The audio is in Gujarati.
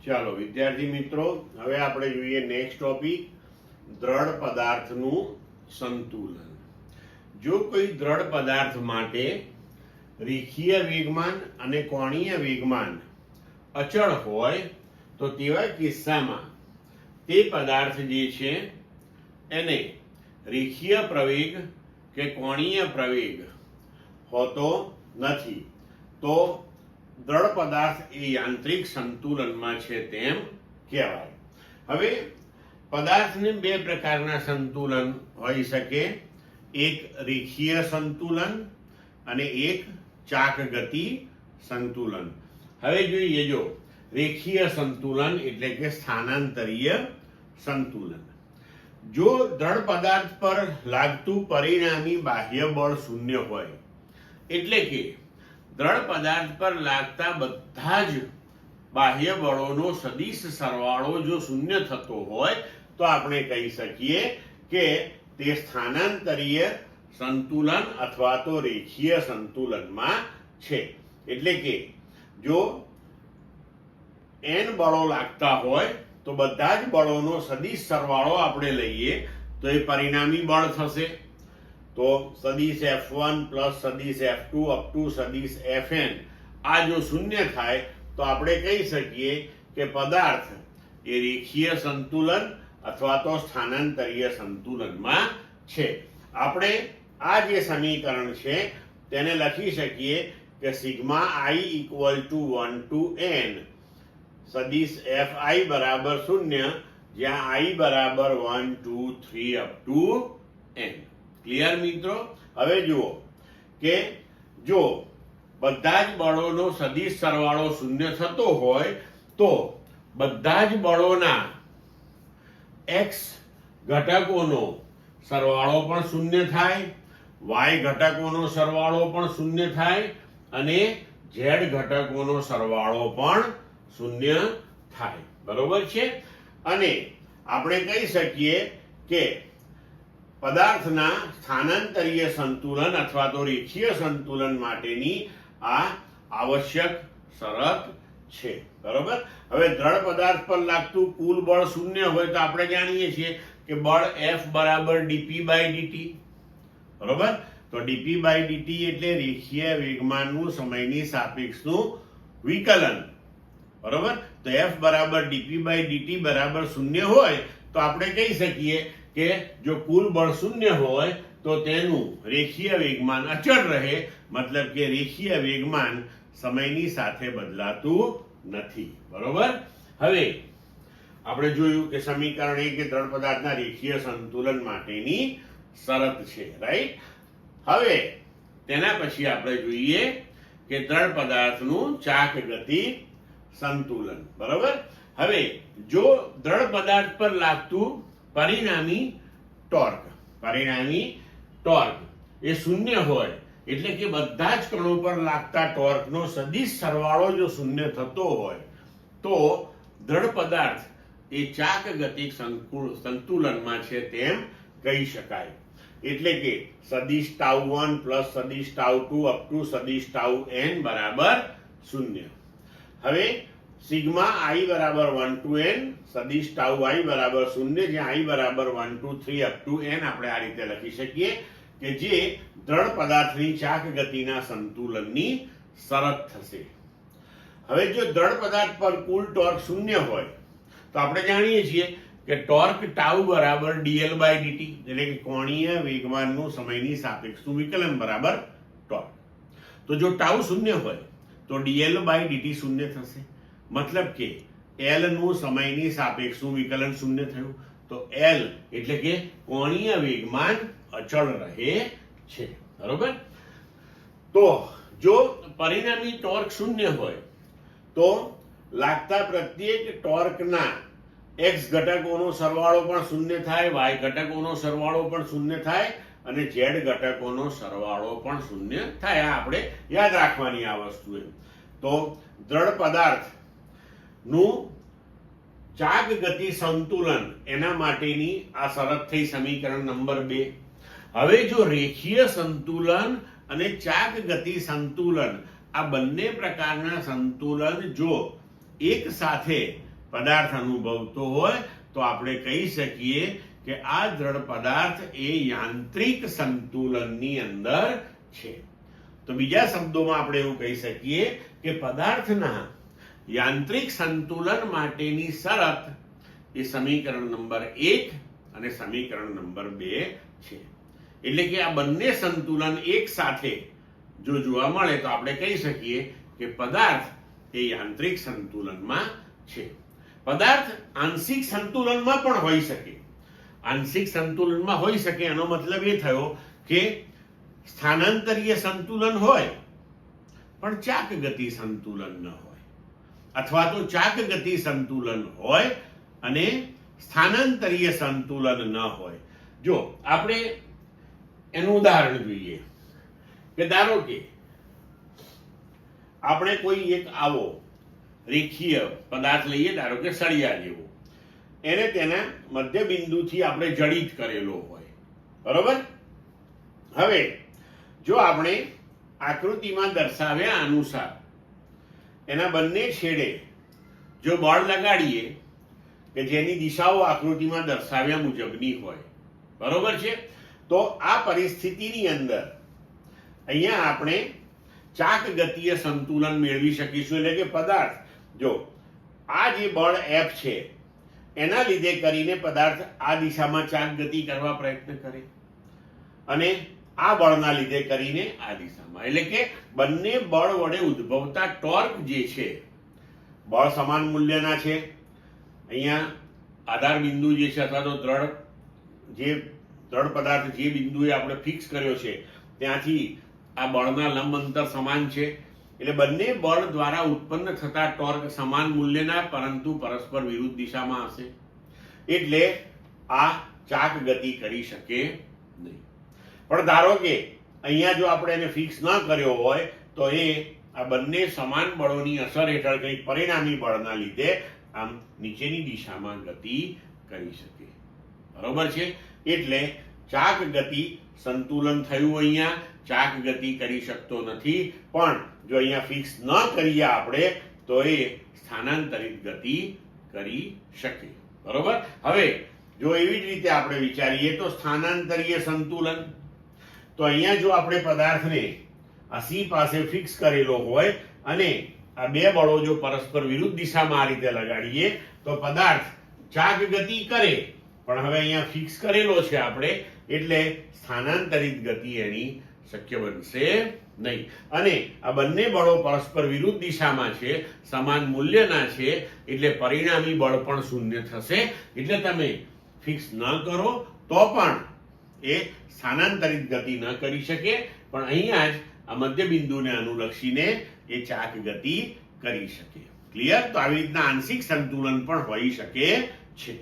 ચાલો વિદ્યાર્થી મિત્રો, હવે આપણે જોઈએ નેક્સ્ટ ટોપિક, દ્રઢ પદાર્થનું સંતુલન. જો કોઈ દ્રઢ પદાર્થ માટે રેખીય વેગમાન અને કોણીય વેગમાન અચળ હોય તો તેવા કિસ્સામાં તે પદાર્થ જે છે એને રેખીય પ્રવેગ કે કોણીય પ્રવેગ હોતો નથી, તો દ્રઢ પદાર્થ એ યાંત્રિક સંતુલનમાં છે તેમ કહેવાય. હવે પદાર્થને બે પ્રકારના સંતુલન હોઈ શકે, એક રેખીય સંતુલન અને એક ચાકગતિ સંતુલન. હવે જોઈએ, જો રેખીય સંતુલન એટલે કે સ્થાનાંતરીય સંતુલન. જો દ્રઢ પદાર્થ પર લાગતું પરિણામી બાહ્ય બળ શૂન્ય હોય, એટલે કે દ્રઢ પદાર્થ પર લાગતા બધા જ બાહ્ય બળોનો સદિશ સરવાળો જો શૂન્ય થતો હોય તો આપણે કહી શકીએ કે તે સ્થાનાંતરીય સંતુલન અથવા તો રેખીય સંતુલનમાં છે. એટલે કે જો n બળો લાગતા હોય તો બધા જ બળોનો સદિશ સરવાળો આપણે લઈએ તો એ પરિણામી બળ થશે. તો સદિશ F1 પ્લસ સદિશ F2 અપ ટુ સદિશ Fn આ જો શૂન્ય થાય તો આપણે કહી શકીએ કે પદાર્થ એ રેખીય સંતુલન અથવા તો સ્થાનાંતરીય સંતુલનમાં છે. આપણે આ જે સમીકરણ છે તેને લખી શકીએ કે sigma i equal to 1 to n સદિશ Fi બરાબર 0, જ્યાં i બરાબર 1 2 3 અપ ટુ n. ક્લિયર મિત્રો? હવે જુઓ કે જો બધા જ બળોનો સદિશ સરવાળો શૂન્ય થતો હોય તો બધા જ બળોના x ઘટકોનો સરવાળો પણ શૂન્ય થાય, y ઘટકોનો સરવાળો પણ શૂન્ય થાય અને z ઘટકોનો સરવાળો પણ શૂન્ય થાય. બરોબર છે? અને આપણે કહી શકીએ કે પદાર્થના સ્થાનાંતરીય સંતુલન અથવા તો રેખીય સંતુલન માટેની આ આવશ્યક શરત છે. બરોબર? હવે દ્રઢ પદાર્થ પર લાગતું કુલ બળ શૂન્ય હોય તો આપણે જાણીએ છીએ કે બળ F બરાબર dp બાય dt. બરોબર? તો dp બાય dt એટલે રેખીય વેગમાનનું સમયની સાપેક્ષનું વિકલન. બરોબર? તો F બરાબર dp બાય dt બરાબર 0 હોય તો આપણે કહી શકીએ કે જો કુલ બળ શૂન્ય હોય તો તેનું રેખીય વેગમાન અચળ રહે, મતલબ કે રેખીય વેગમાન સમયની સાથે બદલાતું નથી. બરોબર? હવે આપણે જોયું કે સમીકરણ 1 કે દ્રઢ પદાર્થના રેખીય સંતુલન માટેની શરત છે. રાઈટ? હવે તેના પછી આપણે જોઈએ કે દ્રઢ પદાર્થનું ચાકગતિ સંતુલન. બરોબર? હવે જો દ્રઢ પદાર્થ પર લાગતું પરિણામી ટોર્ક એ શૂન્ય હોય, એટલે કે બધા જ કણો પર લાગતા ટોર્કનો સદિશ સરવાળો જો શૂન્ય થતો હોય તો દ્રઢ પદાર્થ એ ચાકગતિક સંતુલનમાં છે તેમ કહી શકાય. એટલે કે સદિશ τ1 પ્લસ સદિશ τ2 અપ ટુ સદિશ τn બરાબર 0. હવે સિગ્મા i બરાબર 1 ટુ n સદિશ τi બરાબર 0, જ્યાં i બરાબર 1 2 3 અપ ટુ n આપણે આ રીતે લખી શકીએ કે જે દ્રઢ પદાર્થની ચાકગતિના સંતુલનની શરત થશે. હવે જો દ્રઢ પદાર્થ પર કુલ ટોર્ક 0 હોય તો આપણે જાણીએ છીએ કે ટોર્ક ટાઉ બરાબર dl બાય dt એટલે કે કોણીય વેગમાનનું સમયની સાપેક્ષનું વિકલન બરાબર ટોર્ક. તો જો ટાઉ 0 હોય તો dl બાય dt 0 થશે, મતલબ કે L નું સમયની સાપેક્ષનું વિકલન 0 થયું. તો L એટલે કે કોણીય વેગમાન અચળ રહે છે. બરોબર? તો જો પરિણામી ટોર્ક 0 હોય તો લાગતા પ્રત્યેક ટોર્કના x ઘટકોનો સરવાળો પણ 0 થાય, y ઘટકોનો સરવાળો પણ 0 થાય અને z ઘટકોનો સરવાળો પણ 0 થાય. આ આપણે યાદ રાખવાની આ વસ્તુ. તો દ્રઢ પદાર્થ નું ચાકગતિ સંતુલન એના માટેની આ શરત થઈ સમીકરણ નંબર 2. હવે જો રેખીય સંતુલન અને ચાકગતિ સંતુલન આ બંને પ્રકારના સંતુલન જો એક સાથે પદાર્થ અનુભવતો હોય તો આપણે કહી શકીએ કે આ દ્રઢ પદાર્થ એ યાંત્રિક સંતુલનની અંદર છે. તો બીજા શબ્દોમાં આપણે એવું કહી શકીએ કે પદાર્થના યાંત્રિક સંતુલન માટેની શરત એ સમીકરણ નંબર 1 અને સમીકરણ નંબર 2 છે. એટલે કે આ બંને સંતુલન એક સાથે જો જોવા મળે તો આપણે કહી શકીએ કે પદાર્થ એ યાંત્રિક સંતુલનમાં છે. પદાર્થ આંશિક સંતુલનમાં પણ હોઈ શકે. આંશિક સંતુલનમાં હોઈ શકે એનો મતલબ એ થયો કે સ્થાનાંતરીય સંતુલન હોય પણ ચાક ગતિ સંતુલન ન હોય, અથવા તો ચાક ગતિ સંતુલન હોય અને સ્થાનાંતરીય સંતુલન ન હોય. જો આપણે એનું ઉદાહરણ જોઈએ કે ધારો કે આપણે કોઈ એક આવો રેખીય પદાર્થ લઈએ, ધારો કે સળિયા જેવો, એને તેના મધ્ય બિંદુથી આપણે જડિત કરેલો હોય, બરોબર. હવે જો આપણે આકૃતિમાં દર્શાવ્યા અનુસાર એના બંને છેડે જો બળ લગાડીએ કે જેની દિશાઓ આકૃતિમાં દર્શાવ્યા મુજબની હોય, બરોબર છે, તો આ પરિસ્થિતિની અંદર અહીંયા આપણે ચાક ગતિય સંતુલન મેળવી શકીશું. એટલે કે પદાર્થ જો આ જે બળ F છે એના લીધે કરીને પદાર્થ આ દિશામાં ચાક ગતિ કરવા પ્રયત્ન કરે અને આ બળના લીધે કરીને આ દિશામાં, એટલે કે બંને બળ વડે ઉદ્ભવતા ટોર્ક જે છે બળ સમાન મૂલ્યના છે. અહીંયા આધાર બિંદુ જે છે અથવા તો દ્રઢ પદાર્થ જે બિંદુએ આપણે ફિક્સ કર્યો છે ત્યાંથી આ બળના લંબ અંતર સમાન છે. એટલે બંને બળ દ્વારા ઉત્પન્ન થતા ટોર્ક સમાન મૂલ્યના પરંતુ પરસ્પર વિરુદ્ધ દિશામાં હશે. એટલે આ ચાક ગતિ કરી શકે નહીં. પણ ધારો કે અહીંયા જો આપણે એને ફિક્સ ન કર્યો હોય તો એ આ બંને સમાન બળોની અસર હેઠળ કંઈક પરિણામી બળના લીધે આમ નીચેની દિશામાં ગતિ કરી શકે, બરોબર છે. એટલે ચાક ગતિ સંતુલન થયું, અહીંયા ચાક ગતિ કરી શકતો નથી. પણ જો અહીંયા ફિક્સ ન કરીએ આપણે તો એ સ્થાનાંતરિત ગતિ કરી શકે, બરોબર. હવે જો એવી જ રીતે આપણે વિચારીએ તો સ્થાનાંતરીય સંતુલન, તો અહીંયા જો આપણે પદાર્થને આ C પાસે ફિક્સ કરેલો હોય અને આ બે બળો જો પરસ્પર વિરુદ્ધ દિશામાં આ રીતે લગાડીએ તો પદાર્થ ચાક ગતિ કરે, પણ હવે અહીંયા ફિક્સ કરેલો છે આપણે, એટલે સ્થાનાંતરિત ગતિ એની શક્ય બનશે નહીં. અને આ બંને બળો પરસ્પર વિરુદ્ધ દિશામાં છે, સમાન મૂલ્યના છે, એટલે પરિણામી બળ પણ શૂન્ય થશે. એટલે તમે ફિક્સ ન કરો તો પણ એ સ્થાનાંતરિત ગતિ ન કરી શકે, પણ અહીંયા જ આ મધ્ય બિંદુને અનુલક્ષીને એ ચાક ગતિ કરી શકે. ક્લિયર? તો આવી રીતના આંશિક સંતુલન પણ હોઈ શકે છે.